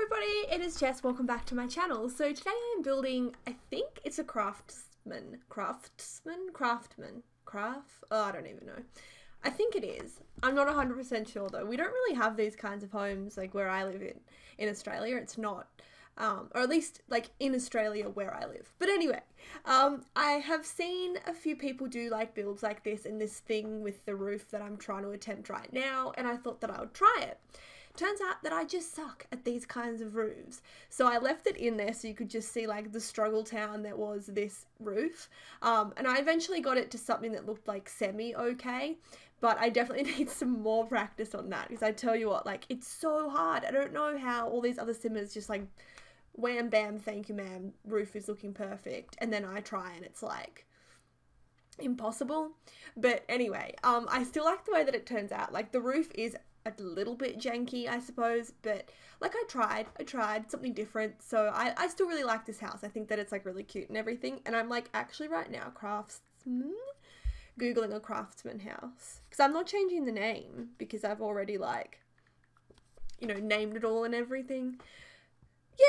everybody, it is Jess. Welcome back to my channel. So today I am building, I think it's a Craftsman, I don't even know. I think it is. I'm not 100% sure though. We don't really have these kinds of homes like where I live in Australia. It's not, or at least like in Australia where I live. But anyway, I have seen a few people do like builds like this and this thing with the roof that I'm trying to attempt right now, and I thought that I would try it. Turns out that I just suck at these kinds of roofs. So I left it in there so you could just see like the struggle town that was this roof. And I eventually got it to something that looked like semi-okay, but I definitely need some more practice on that, because I tell you what, like, it's so hard. I don't know how all these other simmers just like wham bam, thank you ma'am, roof is looking perfect, and then I try and it's like impossible. But anyway, I still like the way that it turns out. Like, the roof is a little bit janky, I suppose, but like I tried something different. So I still really like this house. I think that it's like really cute and everything. And I'm like actually right now Googling a Craftsman house, because I'm not changing the name because I've already like, you know, named it all and everything.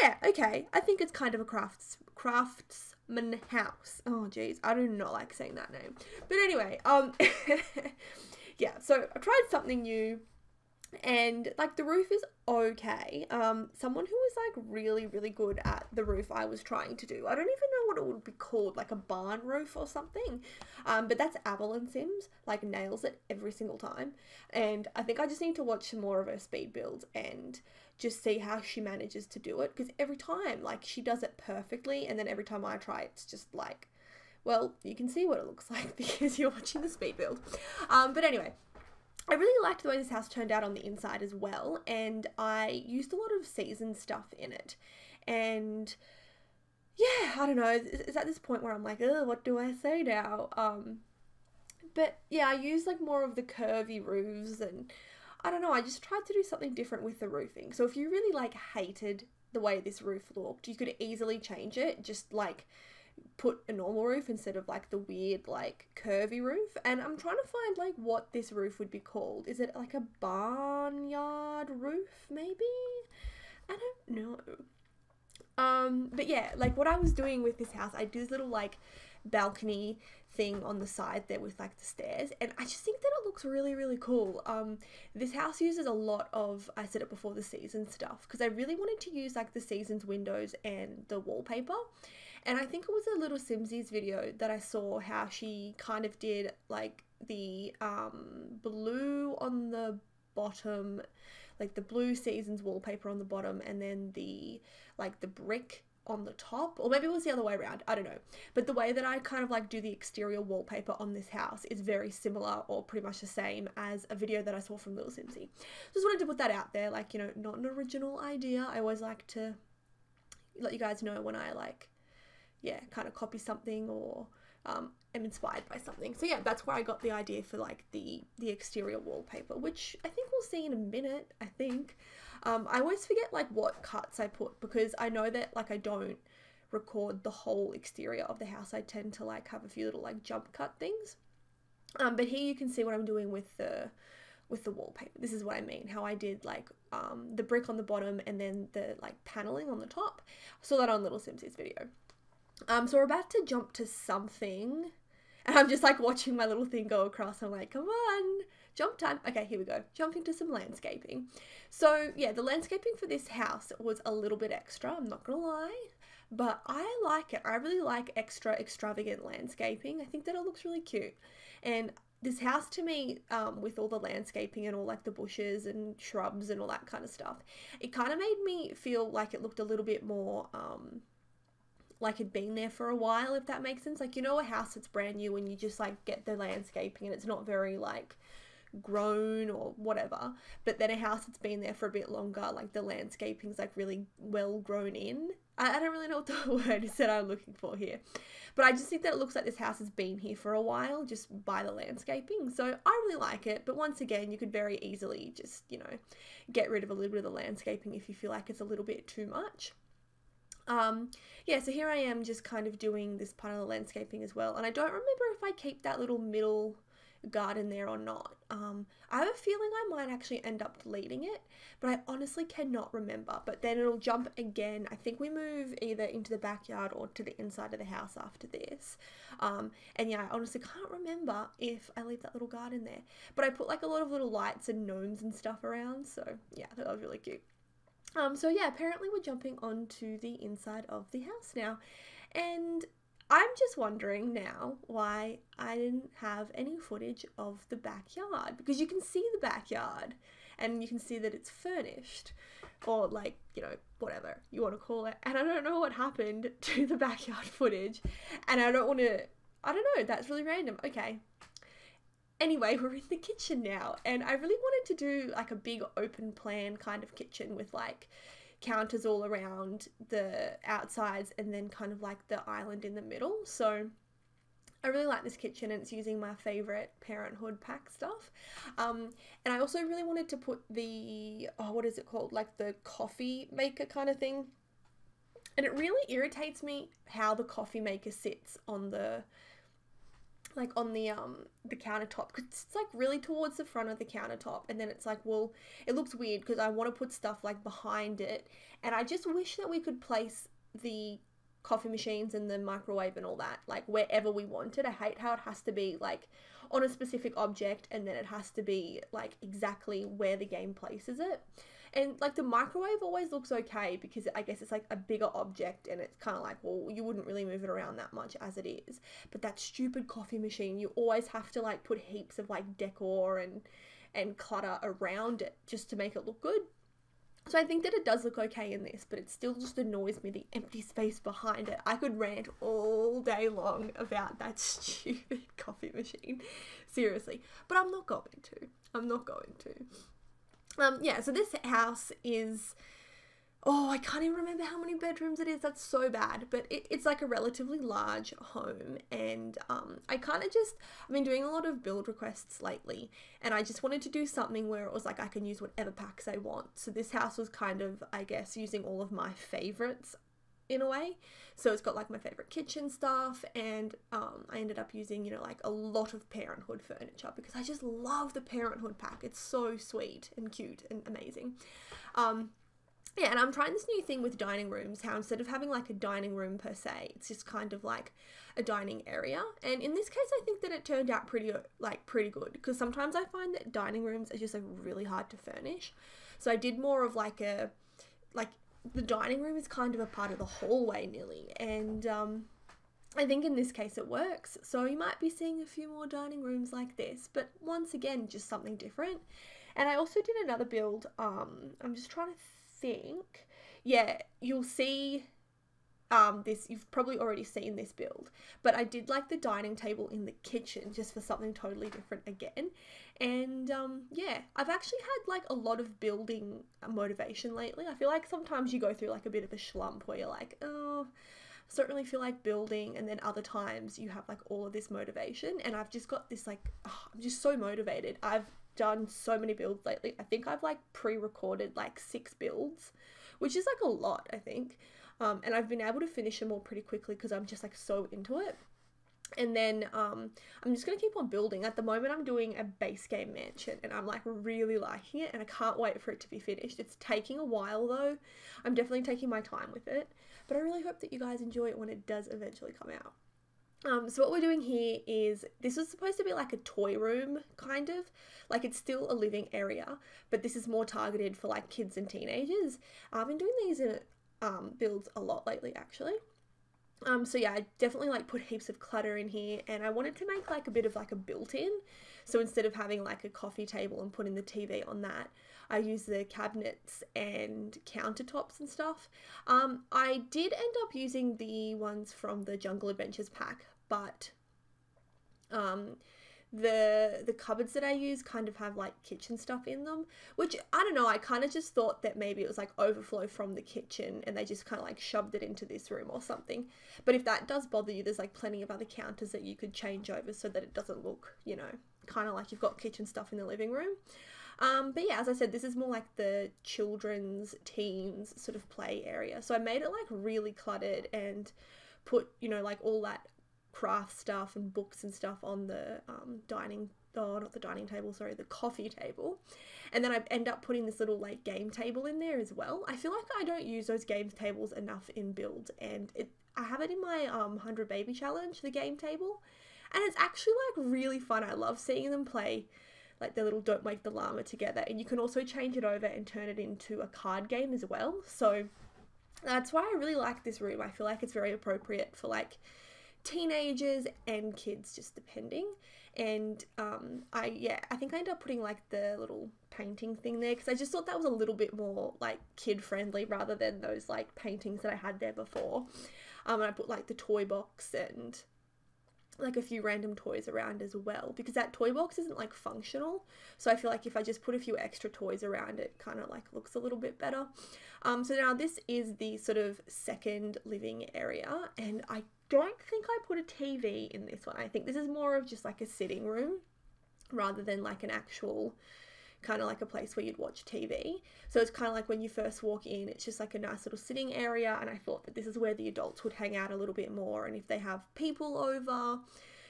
Yeah, okay. I think it's kind of a Craftsman house. Oh geez, I do not like saying that name. But anyway, yeah, so I tried something new. And like the roof is okay. Someone who was like really good at the roof I was trying to do, I don't even know what it would be called, like a barn roof or something, but that's Avalon Sims, like nails it every single time. And I think I just need to watch some more of her speed builds and just see how she manages to do it, because every time like she does it perfectly, and then every time I try it's just like, well, you can see what it looks like because you're watching the speed build. But anyway, I really liked the way this house turned out on the inside as well, and I used a lot of seasoned stuff in it. And yeah, I don't know, it's at this point where I'm like, oh, what do I say now? But yeah, I used like more of the curvy roofs, and I don't know, I just tried to do something different with the roofing. So if you really like hated the way this roof looked, you could easily change it, just like put a normal roof instead of like the weird like curvy roof. And I'm trying to find like what this roof would be called. Is it like a barnyard roof maybe? I don't know. But yeah, like what I was doing with this house, I did this little like balcony thing on the side there with like the stairs, and I just think that it looks really cool. This house uses a lot of, I said it before, the season stuff, because I really wanted to use like the seasons windows and the wallpaper. And I think it was a Little Simsies video that I saw how she kind of did like the blue on the bottom, like the blue seasons wallpaper on the bottom, and then the like the brick on the top, or maybe it was the other way around, I don't know. But the way that I kind of like do the exterior wallpaper on this house is very similar or pretty much the same as a video that I saw from Little Simsie. Just wanted to put that out there, like, you know, not an original idea. I always like to let you guys know when I like, yeah, kind of copy something or am inspired by something. So yeah, that's where I got the idea for like the exterior wallpaper, which I think we'll see in a minute, I think. I always forget like what cuts I put, because I know that like I don't record the whole exterior of the house. I tend to like have a few little like jump cut things. But here you can see what I'm doing with the wallpaper. This is what I mean, how I did like the brick on the bottom and then the like paneling on the top. I saw that on Little Simsies video. So we're about to jump to something, and I'm just like watching my little thing go across. I'm like, come on, jump time. Okay, here we go. Jumping to some landscaping. So yeah, the landscaping for this house was a little bit extra, I'm not gonna lie, but I like it. I really like extravagant landscaping. I think that it looks really cute. And this house to me, with all the landscaping and all like the bushes and shrubs and all that kind of stuff, it kind of made me feel like it looked a little bit more like it'd been there for a while, if that makes sense. Like, you know, a house that's brand new and you just like get the landscaping and it's not very like grown or whatever, but then a house that's been there for a bit longer, like the landscaping's like really well grown in. I don't really know what the word is that I'm looking for here, but I just think that it looks like this house has been here for a while just by the landscaping. So I really like it, but once again, you could very easily just, you know, get rid of a little bit of the landscaping if you feel like it's a little bit too much. Yeah, so here I am just kind of doing this part of the landscaping as well, and I don't remember if I keep that little middle, garden there or not. I have a feeling I might actually end up deleting it, but I honestly cannot remember. But then it'll jump again. I think we move either into the backyard or to the inside of the house after this. And yeah, I honestly can't remember if I leave that little garden there. But I put like a lot of little lights and gnomes and stuff around. So yeah, that was really cute. So yeah, apparently we're jumping onto the inside of the house now. And I'm just wondering now why I didn't have any footage of the backyard, because you can see the backyard and you can see that it's furnished, or like, you know, whatever you want to call it. And I don't know what happened to the backyard footage, and I don't know, that's really random. Okay. Anyway, we're in the kitchen now, and I really wanted to do like a big open plan kind of kitchen with like counters all around the outsides and then kind of like the island in the middle. So I really like this kitchen, and it's using my favorite Parenthood pack stuff. And I also really wanted to put the, what is it called? Like the coffee maker kind of thing. And it really irritates me how the coffee maker sits on the, like on the countertop, because it's like really towards the front of the countertop, and then it's like, well, it looks weird because I want to put stuff like behind it, and I just wish that we could place the coffee machines and the microwave and all that like wherever we wanted. I hate how it has to be like on a specific object, and then it has to be like exactly where the game places it. And like the microwave always looks okay because I guess it's like a bigger object, and it's kind of like, well, you wouldn't really move it around that much as it is. But that stupid coffee machine, you always have to like put heaps of like decor and clutter around it just to make it look good. So I think that it does look okay in this, but it still just annoys me, the empty space behind it. I could rant all day long about that stupid coffee machine. Seriously. But I'm not going to. Yeah, so this house is, I can't even remember how many bedrooms it is. That's so bad. But it's like a relatively large home. And I've been doing a lot of build requests lately. And I just wanted to do something where it was like I can use whatever packs I want. So this house was kind of, I guess, using all of my favorites in a way. So it's got like my favorite kitchen stuff, and I ended up using, you know, like a lot of Parenthood furniture because I just love the Parenthood pack. It's so sweet and cute and amazing. Yeah, and I'm trying this new thing with dining rooms, how instead of having like a dining room per se, it's just kind of like a dining area. And in this case, I think that it turned out pretty good, because sometimes I find that dining rooms are just like really hard to furnish. So I did more of like the dining room is kind of a part of the hallway nearly, and I think in this case it works. So you might be seeing a few more dining rooms like this, but once again, just something different. And I also did another build. I'm just trying to think. Yeah, you'll see this. You've probably already seen this build, but I did like the dining table in the kitchen just for something totally different again. And yeah, I've actually had like a lot of building motivation lately. I feel like sometimes you go through like a bit of a slump where you're like, oh, I don't really feel like building, and then other times you have like all of this motivation, and I've just got this like, I'm just so motivated. I've done so many builds lately. I think I've like pre-recorded like 6 builds, which is like a lot, I think. And I've been able to finish them all pretty quickly because I'm just like so into it. And then I'm just going to keep on building. At the moment, I'm doing a base game mansion, and I'm like really liking it, and I can't wait for it to be finished. It's taking a while though. I'm definitely taking my time with it, but I really hope that you guys enjoy it when it does eventually come out. So what we're doing here is, this was supposed to be like a toy room, kind of. Like it's still a living area, but this is more targeted for like kids and teenagers. I've been doing these in builds a lot lately, actually. So yeah, I definitely like put heaps of clutter in here, and I wanted to make like a bit of like a built-in. So instead of having like a coffee table and putting the TV on that, I use the cabinets and countertops and stuff. I did end up using the ones from the Jungle Adventures pack, but the cupboards that I use kind of have like kitchen stuff in them, which I don't know, I kind of just thought that maybe it was like overflow from the kitchen and they just kind of like shoved it into this room or something. But if that does bother you, there's like plenty of other counters that you could change over so that it doesn't look, you know, kind of like you've got kitchen stuff in the living room. But yeah, as I said, this is more like the children's, teens sort of play area. So I made it like really cluttered and put, you know, like all that craft stuff and books and stuff on the dining not the dining table, sorry, the coffee table. And then I end up putting this little like game table in there as well. I feel like I don't use those game tables enough in builds, and I have it in my 100 baby challenge, the game table, and it's actually like really fun. I love seeing them play like their little Don't Wake the Llama together, and you can also change it over and turn it into a card game as well. So that's why I really like this room. I feel like it's very appropriate for like teenagers and kids, just depending. And I think I ended up putting like the little painting thing there because I just thought that was a little bit more like kid friendly rather than those like paintings that I had there before. And I put like the toy box and like a few random toys around as well, because that toy box isn't like functional. So I feel like if I just put a few extra toys around, it kind of like looks a little bit better. So now this is the sort of second living area, and I don't think I put a TV in this one. I think this is more of just like a sitting room rather than like an actual kind of like a place where you'd watch TV. So it's kind of like when you first walk in, it's just like a nice little sitting area, and I thought that this is where the adults would hang out a little bit more, and if they have people over,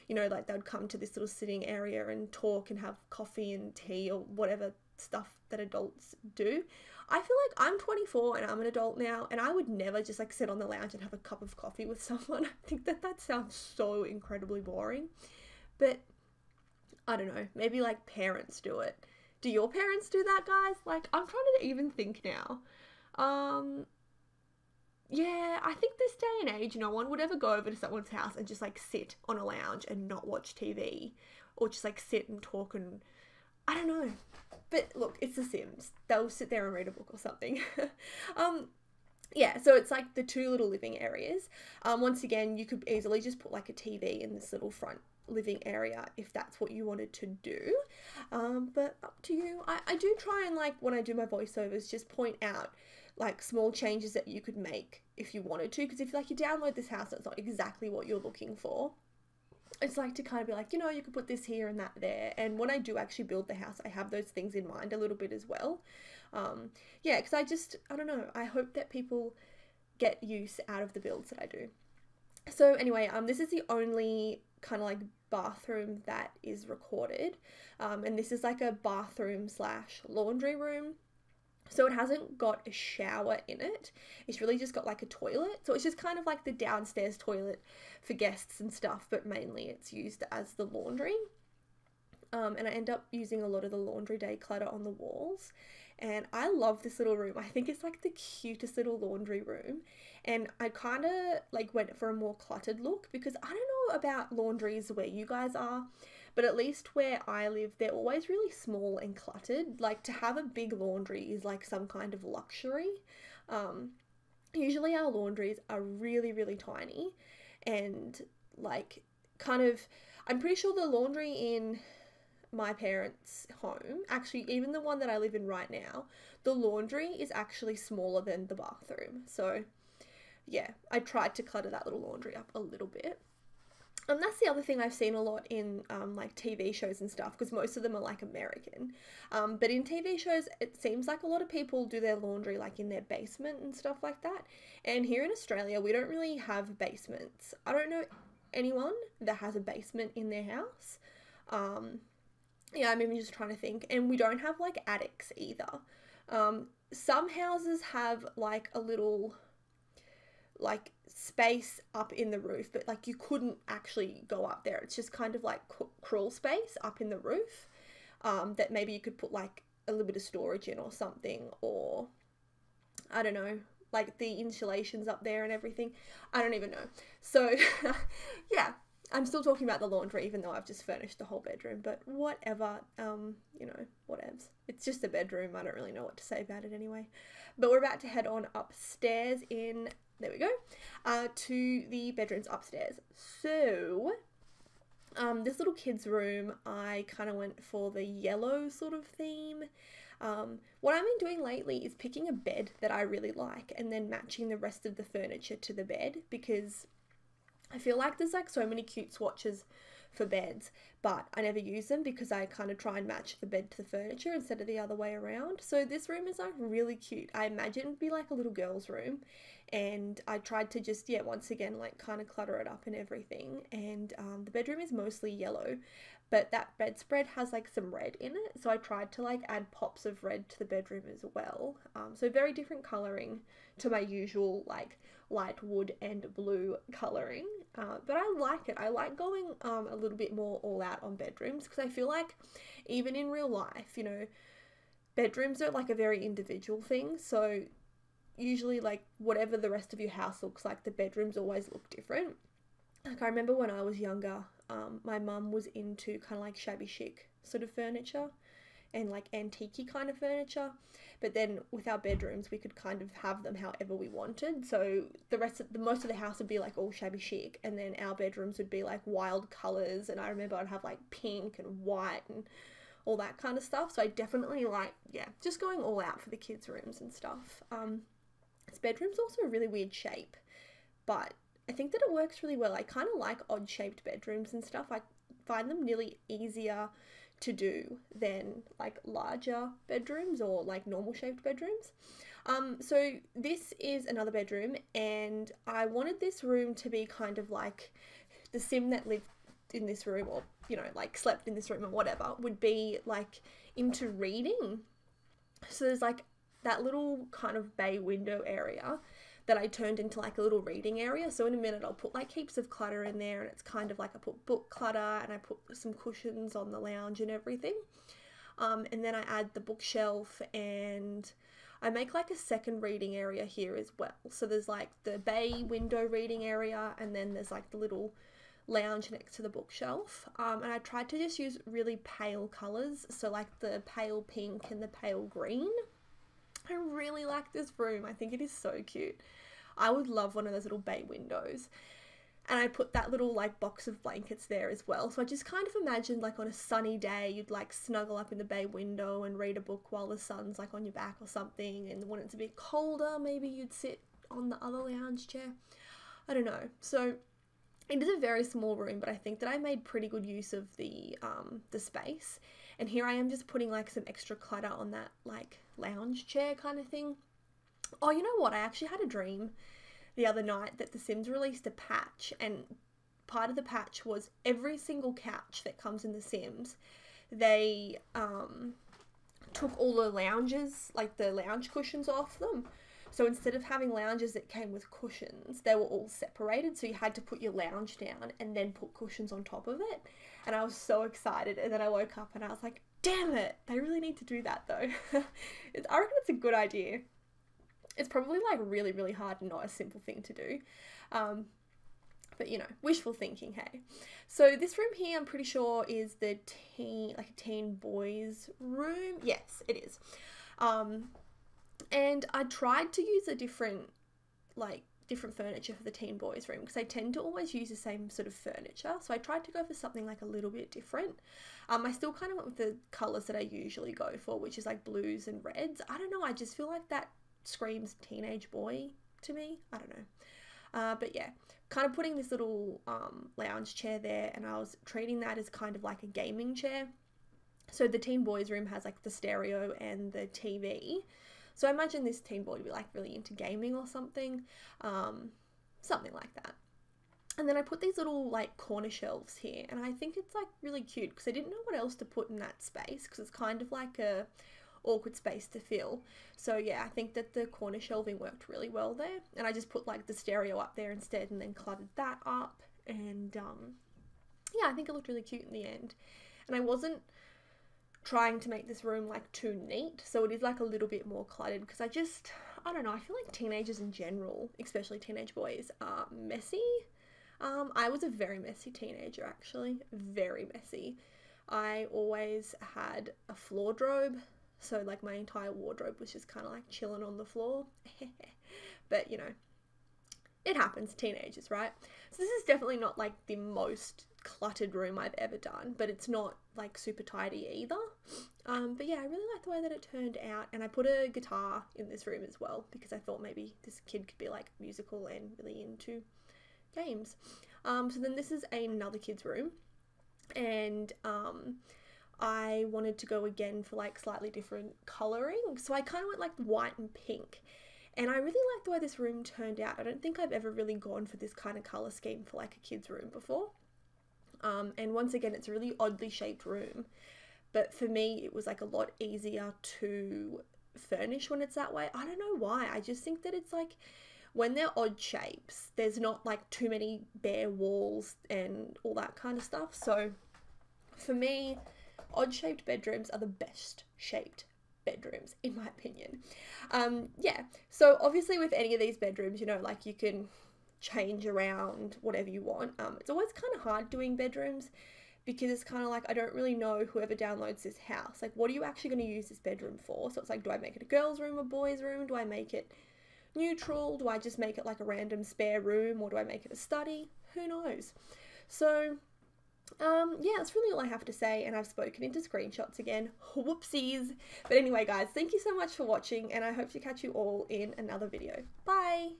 you know, like they'd come to this little sitting area and talk and have coffee and tea or whatever stuff that adults do. I feel like I'm 24 and I'm an adult now, and I would never just like sit on the lounge and have a cup of coffee with someone. I think that sounds so incredibly boring, but I don't know, maybe like parents do it. Do your parents do that, guys? Like, I'm trying to even think now. Yeah, I think this day and age, no one would ever go over to someone's house and just like sit on a lounge and not watch TV, or just like sit and talk, and I don't know. But look, it's The Sims. They'll sit there and read a book or something. Yeah, so it's like the two little living areas. Once again, you could easily just put like a TV in this little front living area if that's what you wanted to do, but up to you. I do try and, like, when I do my voiceovers, just point out like small changes that you could make if you wanted to, because if like you download this house and it's not exactly what you're looking for, it's like to kind of be like, you know, you could put this here and that there. And when I do actually build the house, I have those things in mind a little bit as well. Yeah, because I don't know, I hope that people get use out of the builds that I do. So anyway, this is the only kind of like bathroom that is recorded, and this is like a bathroom slash laundry room. So it hasn't got a shower in it. It's really just got like a toilet. So it's just kind of like the downstairs toilet for guests and stuff, but mainly it's used as the laundry. And I end up using a lot of the laundry day clutter on the walls. And I love this little room. I think it's like the cutest little laundry room. And I kind of like went for a more cluttered look, because I don't know about laundries where you guys are, but at least where I live, they're always really small and cluttered. Like, to have a big laundry is like some kind of luxury. Usually our laundries are really, really tiny, and like kind of, I'm pretty sure the laundry in my parents' home, actually even the one that I live in right now, the laundry is actually smaller than the bathroom. So yeah, I tried to clutter that little laundry up a little bit. And that's the other thing I've seen a lot in like TV shows and stuff, because most of them are like American. But in TV shows, it seems like a lot of people do their laundry like in their basement and stuff like that. And here in Australia, we don't really have basements. I don't know anyone that has a basement in their house. Yeah, I'm even just trying to think. And we don't have like attics either. Some houses have like a little like space up in the roof, but like you couldn't actually go up there. It's just kind of like crawl space up in the roof, that maybe you could put like a little bit of storage in or something, or I don't know, like the insulation's up there and everything. I don't even know. So yeah, I'm still talking about the laundry even though I've just furnished the whole bedroom, but whatever, you know, whatevs. It's just a bedroom. I don't really know what to say about it anyway. But we're about to head on upstairs in, there we go, to the bedrooms upstairs. So this little kids room, I kind of went for the yellow sort of theme. What I've been doing lately is picking a bed that I really like and then matching the rest of the furniture to the bed, because I feel like there's like so many cute swatches for beds, but I never use them because I kind of try and match the bed to the furniture instead of the other way around. So this room is like really cute. I imagine it would be like a little girl's room, and I tried to just, yeah, once again, like kind of clutter it up and everything. And the bedroom is mostly yellow, but that bedspread has like some red in it, so I tried to like add pops of red to the bedroom as well. So very different colouring to my usual like light wood and blue colouring, but I like it. I like going a little bit more all out on bedrooms, because I feel like even in real life, you know, bedrooms are like a very individual thing, so usually like whatever the rest of your house looks like, the bedrooms always look different. Like I remember when I was younger, my mum was into kind of like shabby chic sort of furniture and like antique-y kind of furniture, but then with our bedrooms we could kind of have them however we wanted. So most of the house would be like all shabby chic, and then our bedrooms would be like wild colours, and I remember I'd have like pink and white and all that kind of stuff. So I definitely like, yeah, just going all out for the kids' rooms and stuff. This bedroom's also a really weird shape, but I think that it works really well. I kind of like odd shaped bedrooms and stuff. I find them nearly easier to do than like larger bedrooms or like normal shaped bedrooms. So this is another bedroom, and I wanted this room to be kind of like the sim that lived in this room, or, you know, like slept in this room or whatever, would be like into reading. So there's like that little kind of bay window area that I turned into like a little reading area. So in a minute I'll put like heaps of clutter in there, and it's kind of like I put book clutter and I put some cushions on the lounge and everything. And then I add the bookshelf, and I make like a second reading area here as well. So there's like the bay window reading area, and then there's like the little lounge next to the bookshelf. And I tried to just use really pale colours, so like the pale pink and the pale green. I really like this room. I think it is so cute. I would love one of those little bay windows. And I put that little like box of blankets there as well. So I just kind of imagined like on a sunny day, you'd like snuggle up in the bay window and read a book while the sun's like on your back or something. And when it's a bit colder, maybe you'd sit on the other lounge chair. I don't know. So it is a very small room, but I think that I made pretty good use of the space. And here I am just putting like some extra clutter on that like lounge chair kind of thing. Oh, you know what? I actually had a dream the other night that The Sims released a patch, and part of the patch was every single couch that comes in The Sims, they took all the lounges, like the lounge cushions off them. So instead of having lounges that came with cushions, they were all separated. So you had to put your lounge down and then put cushions on top of it. And I was so excited. And then I woke up and I was like, damn it, they really need to do that though. I reckon it's a good idea. It's probably like really, really hard and not a simple thing to do. But you know, wishful thinking, hey. So this room here, I'm pretty sure is the teen boys room. Yes, it is. And I tried to use a different furniture for the teen boys room, because I tend to always use the same sort of furniture. So I tried to go for something like a little bit different. I still kind of went with the colours that I usually go for, which is like blues and reds. I don't know, I just feel like that screams teenage boy to me. I don't know. But yeah, kind of putting this little lounge chair there, and I was treating that as kind of like a gaming chair. So the teen boys room has like the stereo and the TV. So I imagine this teen boy would be like really into gaming or something, something like that. And then I put these little like corner shelves here, and I think it's like really cute because I didn't know what else to put in that space, because it's kind of like a awkward space to fill. So yeah, I think that the corner shelving worked really well there, and I just put like the stereo up there instead, and then cluttered that up. And yeah, I think it looked really cute in the end. And I wasn't trying to make this room like too neat, so it is like a little bit more cluttered, because I don't know, I feel like teenagers in general, especially teenage boys, are messy. I was a very messy teenager, actually, very messy. I always had a floor drobe, so like my entire wardrobe was just kind of like chilling on the floor. But you know, it happens, teenagers, right? So this is definitely not like the most cluttered room I've ever done, but it's not like super tidy either. But yeah, I really like the way that it turned out, and I put a guitar in this room as well, because I thought maybe this kid could be like musical and really into games. So then this is another kid's room, and I wanted to go again for like slightly different colouring, so I kind of went like white and pink. And I really like the way this room turned out. I don't think I've ever really gone for this kind of colour scheme for like a kid's room before. And once again, it's a really oddly shaped room. But for me, it was like a lot easier to furnish when it's that way. I don't know why. I just think that it's like, when they're odd shapes, there's not like too many bare walls and all that kind of stuff. So for me, odd shaped bedrooms are the best shaped bedrooms, in my opinion. Yeah, so obviously with any of these bedrooms, you know, like you can change around whatever you want. It's always kind of hard doing bedrooms, because it's kind of like, I don't really know whoever downloads this house, like, what are you actually going to use this bedroom for? So it's like, do I make it a girl's room, a boy's room? Do I make it neutral? Do I just make it like a random spare room, or do I make it a study? Who knows? So yeah, that's really all I have to say, and I've spoken into screenshots again. Whoopsies. But anyway, guys, thank you so much for watching, and I hope to catch you all in another video. Bye!